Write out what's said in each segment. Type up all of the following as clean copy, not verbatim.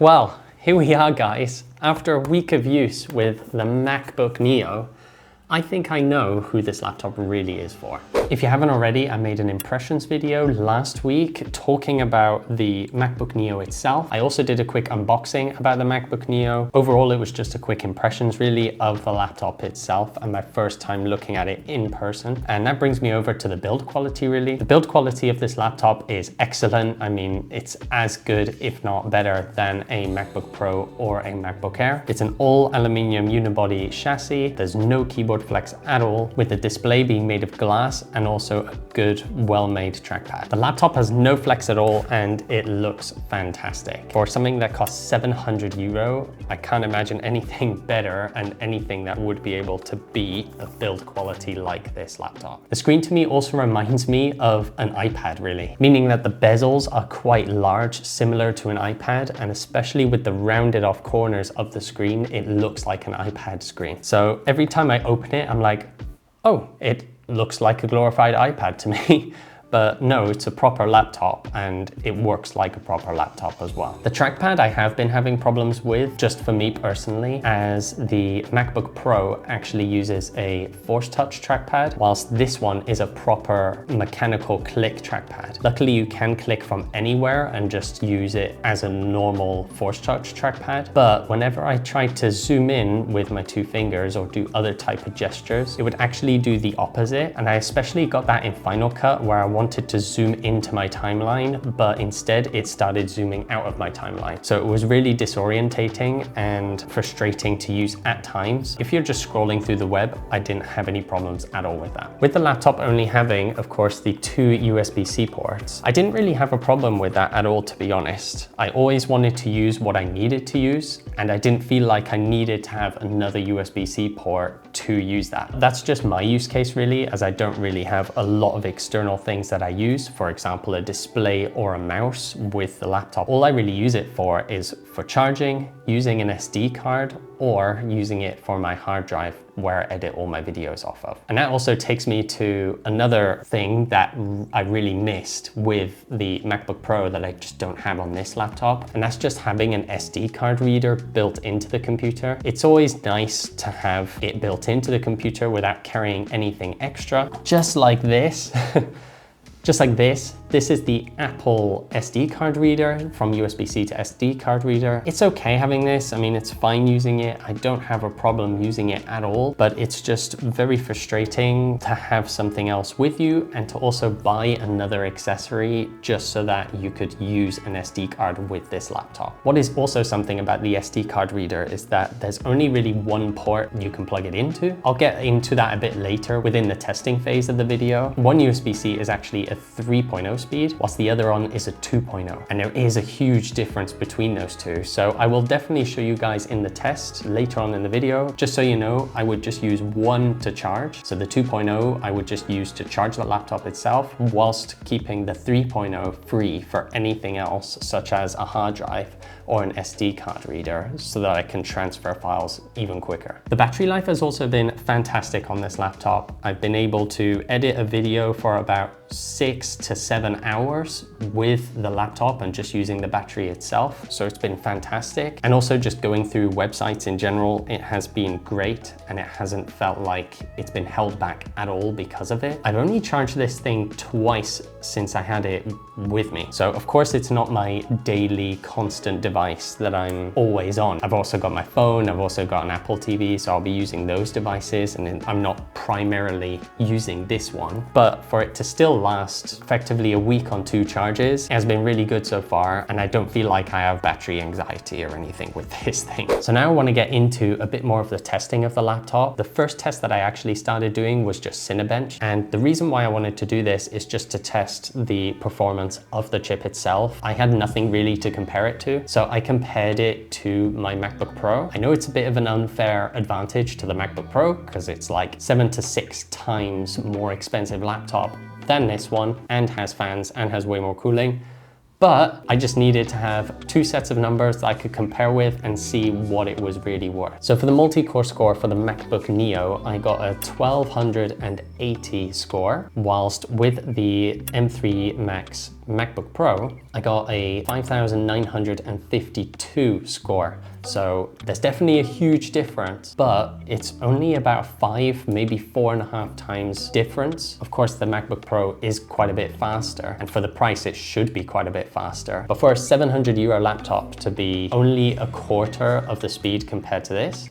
Well, here we are guys. After a week of use with the MacBook Neo, I think I know who this laptop really is for. If you haven't already, I made an impressions video last week talking about the MacBook Neo itself. I also did a quick unboxing about the MacBook Neo. Overall, it was just a quick impressions really of the laptop itself and my first time looking at it in person. And that brings me over to the build quality really. The build quality of this laptop is excellent. I mean, it's as good, if not better, than a MacBook Pro or a MacBook Air. It's an all aluminum unibody chassis. There's no keyboard flex at all, with the display being made of glass and also a good, well-made trackpad. The laptop has no flex at all and it looks fantastic. For something that costs 700 euro, I can't imagine anything better and anything that would be able to beat a build quality like this laptop. The screen to me also reminds me of an iPad really, meaning that the bezels are quite large, similar to an iPad, and especially with the rounded off corners of the screen, it looks like an iPad screen. So every time I open it, I'm like, oh, it looks like a glorified iPad to me. But no, it's a proper laptop and it works like a proper laptop as well. The trackpad I have been having problems with, just for me personally, as the MacBook Pro actually uses a force touch trackpad, whilst this one is a proper mechanical click trackpad. Luckily, you can click from anywhere and just use it as a normal force touch trackpad. But whenever I tried to zoom in with my two fingers or do other type of gestures, it would actually do the opposite. And I especially got that in Final Cut where I wanted to zoom into my timeline, but instead it started zooming out of my timeline. So it was really disorientating and frustrating to use at times. If you're just scrolling through the web, I didn't have any problems at all with that. With the laptop only having, of course, the two USB-C ports, I didn't really have a problem with that at all, to be honest. I always wanted to use what I needed to use, and I didn't feel like I needed to have another USB-C port to use that. That's just my use case really, as I don't really have a lot of external things that I use, for example, a display or a mouse with the laptop. All I really use it for is for charging, using an SD card, or using it for my hard drive where I edit all my videos off of. And that also takes me to another thing that I really missed with the MacBook Pro that I just don't have on this laptop, and that's just having an SD card reader built into the computer. It's always nice to have it built into the computer without carrying anything extra, just like this. Just like this. This is the Apple SD card reader, from USB-C to SD card reader. It's okay having this. I mean, it's fine using it. I don't have a problem using it at all, but it's just very frustrating to have something else with you and to also buy another accessory just so that you could use an SD card with this laptop. What is also something about the SD card reader is that there's only really one port you can plug it into. I'll get into that a bit later within the testing phase of the video. One USB-C is actually a 3.0 speed, whilst the other one is a 2.0. And there is a huge difference between those two. So I will definitely show you guys in the test later on in the video. Just so you know, I would just use one to charge. So the 2.0 I would just use to charge the laptop itself, whilst keeping the 3.0 free for anything else, such as a hard drive or an SD card reader, so that I can transfer files even quicker. The battery life has also been fantastic on this laptop. I've been able to edit a video for about 6 to 7 hours with the laptop and just using the battery itself. So it's been fantastic. And also just going through websites in general, it has been great and it hasn't felt like it's been held back at all because of it. I've only charged this thing twice since I had it with me. So of course it's not my daily constant device that I'm always on. I've also got my phone, I've also got an Apple TV, so I'll be using those devices, and I'm not primarily using this one. But for it to still last effectively a week on 2 charges, it has been really good so far, and I don't feel like I have battery anxiety or anything with this thing. So now I want to get into a bit more of the testing of the laptop. The first test that I actually started doing was just Cinebench, and the reason why I wanted to do this is just to test the performance of the chip itself. I had nothing really to compare it to, so I compared it to my MacBook Pro. I know it's a bit of an unfair advantage to the MacBook Pro because it's like 7 to 6 times more expensive laptop than this one, and has fans and has way more cooling. But I just needed to have 2 sets of numbers that I could compare with and see what it was really worth. So for the multi-core score for the MacBook Neo, I got a 1280 score, whilst with the M3 Max MacBook Pro, I got a 5,952 score. So there's definitely a huge difference, but it's only about 5, maybe 4.5 times difference. Of course, the MacBook Pro is quite a bit faster, and for the price, it should be quite a bit faster. But for a 700 euro laptop to be only a quarter of the speed compared to this,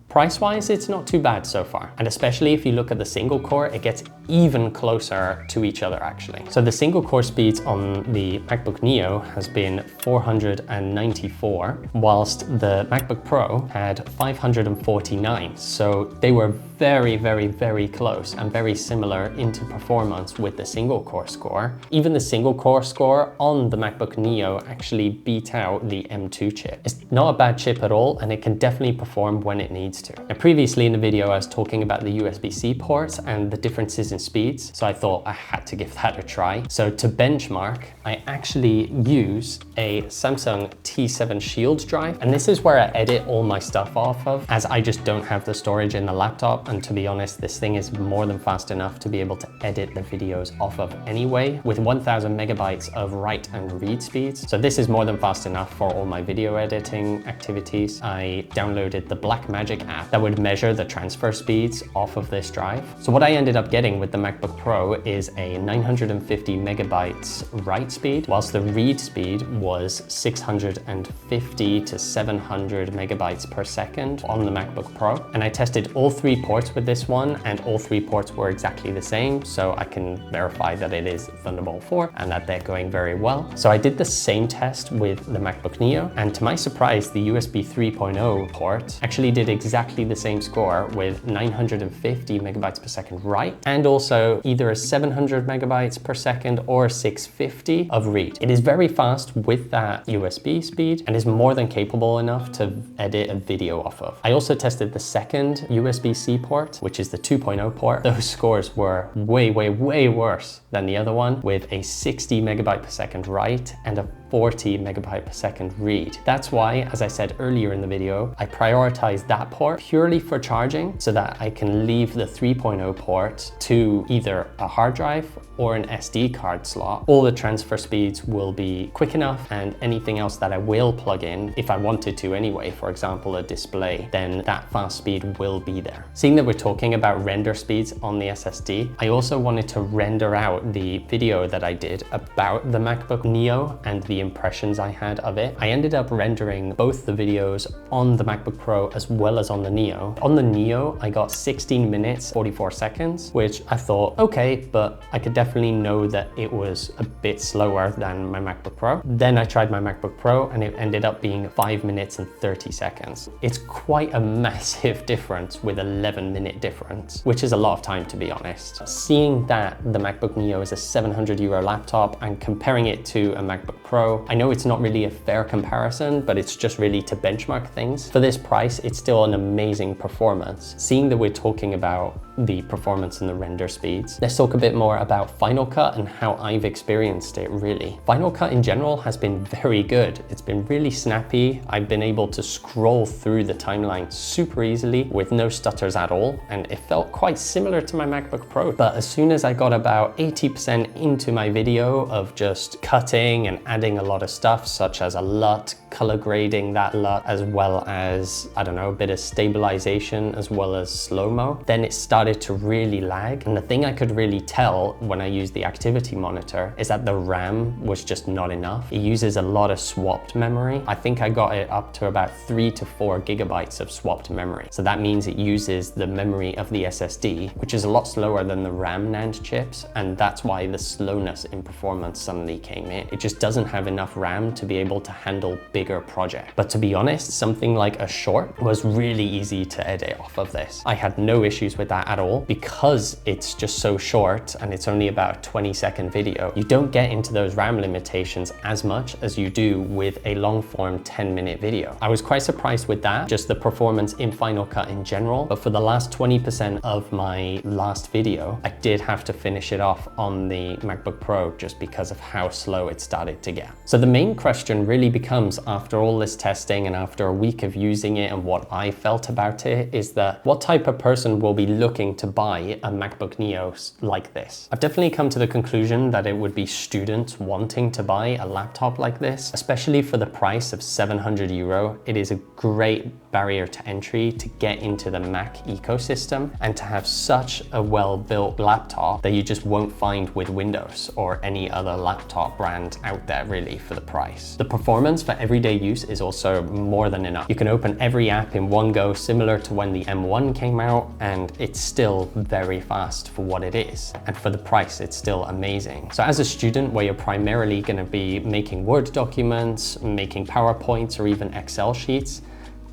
price-wise, it's not too bad so far. And especially if you look at the single core, it gets even closer to each other actually. So the single core speeds on the MacBook Neo has been 494, whilst the MacBook Pro had 549. So they were very, very, very close and very similar into performance with the single core score. Even the single core score on the MacBook Neo actually beat out the M2 chip. It's not a bad chip at all, and it can definitely perform when it needs to. And previously in the video, I was talking about the USB-C ports and the differences in speeds, so I thought I had to give that a try. So to benchmark, I actually use a Samsung T7 Shield drive, and this is where I edit all my stuff off of, as I just don't have the storage in the laptop. And to be honest, this thing is more than fast enough to be able to edit the videos off of anyway, with 1000 megabytes of write and read speeds. So this is more than fast enough for all my video editing activities. I downloaded the Blackmagic app that would measure the transfer speeds off of this drive. So what I ended up getting with the MacBook Pro is a 950 megabytes write speed, whilst the read speed was 650 to 700 megabytes per second on the MacBook Pro. And I tested all 3 ports with this one, and all 3 ports were exactly the same, so I can verify that it is Thunderbolt 4 and that they're going very well. So I did the same test with the MacBook Neo, and to my surprise, the USB 3.0 port actually did exactly the same score with 950 megabytes per second write, and also either a 700 megabytes per second or 650 of read. It is very fast with that USB speed and is more than capable enough to edit a video off of. I also tested the second USB-C port, which is the 2.0 port. Those scores were way, way, way worse than the other one, with a 60 megabyte per second write and a 40 megabyte per second read. That's why, as I said earlier in the video, I prioritize that port purely for charging so that I can leave the 3.0 port to either a hard drive or an SD card slot. All the transfer speeds will be quick enough, and anything else that I will plug in, if I wanted to anyway, for example, a display, then that fast speed will be there. Seeing that we're talking about render speeds on the SSD, I also wanted to render out the video that I did about the MacBook Neo and the impressions I had of it. I ended up rendering both the videos on the MacBook Pro as well as on the Neo. On the Neo, I got 16 minutes, 44 seconds, which I thought, okay, but I could definitely know that it was a bit slower than my MacBook Pro. Then I tried my MacBook Pro and it ended up being 5 minutes and 30 seconds. It's quite a massive difference with 11-minute difference, which is a lot of time, to be honest. Seeing that the MacBook Neo is a 700 euro laptop and comparing it to a MacBook Pro, I know it's not really a fair comparison, but it's just really to benchmark things. For this price, it's still an amazing performance. Seeing that we're talking about the performance and the render speeds, let's talk a bit more about Final Cut and how I've experienced it really. Final Cut in general has been very good. It's been really snappy. I've been able to scroll through the timeline super easily with no stutters at all, and it felt quite similar to my MacBook Pro. But as soon as I got about 80% into my video of just cutting and adding a lot of stuff, such as a LUT, color grading that LUT, as well as, I don't know, a bit of stabilization as well as slow-mo, then it started to really lag. And the thing I could really tell when I used the activity monitor is that the RAM was just not enough. It uses a lot of swapped memory. I think I got it up to about 3 to 4 gigabytes of swapped memory. So that means it uses the memory of the SSD, which is a lot slower than the RAM NAND chips. And that's why the slowness in performance suddenly came in. It just doesn't have enough RAM to be able to handle bigger projects. But to be honest, something like a short was really easy to edit off of this. I had no issues with that at all, because it's just so short and it's only about a 20-second video. You don't get into those RAM limitations as much as you do with a long-form 10-minute video. I was quite surprised with that, just the performance in Final Cut in general. But for the last 20% of my last video, I did have to finish it off on the MacBook Pro just because of how slow it started to get. So the main question really becomes, after all this testing and after a week of using it and what I felt about it is that what type of person will be looking to buy a MacBook Neo like this? I've definitely come to the conclusion that it would be students wanting to buy a laptop like this, especially for the price of 700 euro. It is a great barrier to entry to get into the Mac ecosystem and to have such a well-built laptop that you just won't find with Windows or any other laptop brand out there really for the price. The performance for everyday use is also more than enough. You can open every app in one go, similar to when the M1 came out, and it's still very fast for what it is. And for the price, it's still amazing. So as a student where you're primarily going to be making Word documents, making PowerPoints, or even Excel sheets,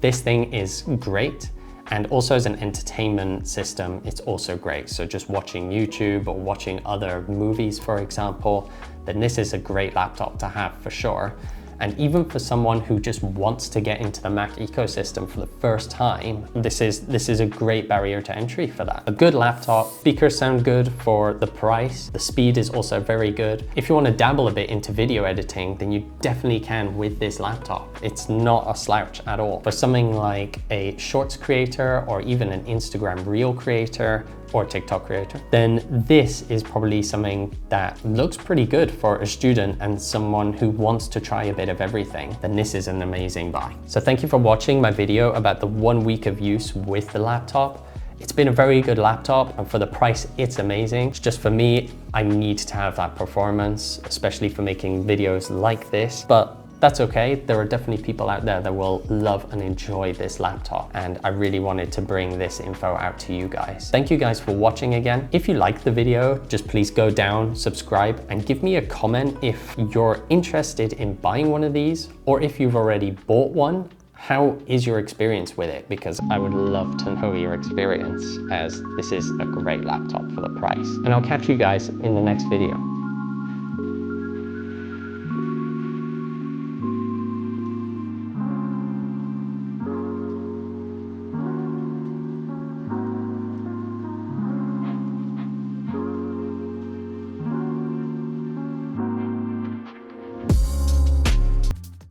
this thing is great. And also as an entertainment system, it's also great. So just watching YouTube or watching other movies, for example, then this is a great laptop to have for sure. And even for someone who just wants to get into the Mac ecosystem for the first time, this is a great barrier to entry for that. A good laptop, speakers sound good for the price. The speed is also very good. If you want to dabble a bit into video editing, then you definitely can with this laptop. It's not a slouch at all. For something like a Shorts creator or even an Instagram Reel creator, or TikTok creator, then this is probably something that looks pretty good for a student and someone who wants to try a bit of everything, then this is an amazing buy. So thank you for watching my video about the 1 week of use with the laptop. It's been a very good laptop, and for the price, it's amazing. It's just for me, I need to have that performance, especially for making videos like this, but that's okay. There are definitely people out there that will love and enjoy this laptop, and I really wanted to bring this info out to you guys. Thank you guys for watching again. If you liked the video, just please go down, subscribe, and give me a comment if you're interested in buying one of these, or if you've already bought one. How is your experience with it? Because I would love to know your experience, as this is a great laptop for the price. And I'll catch you guys in the next video.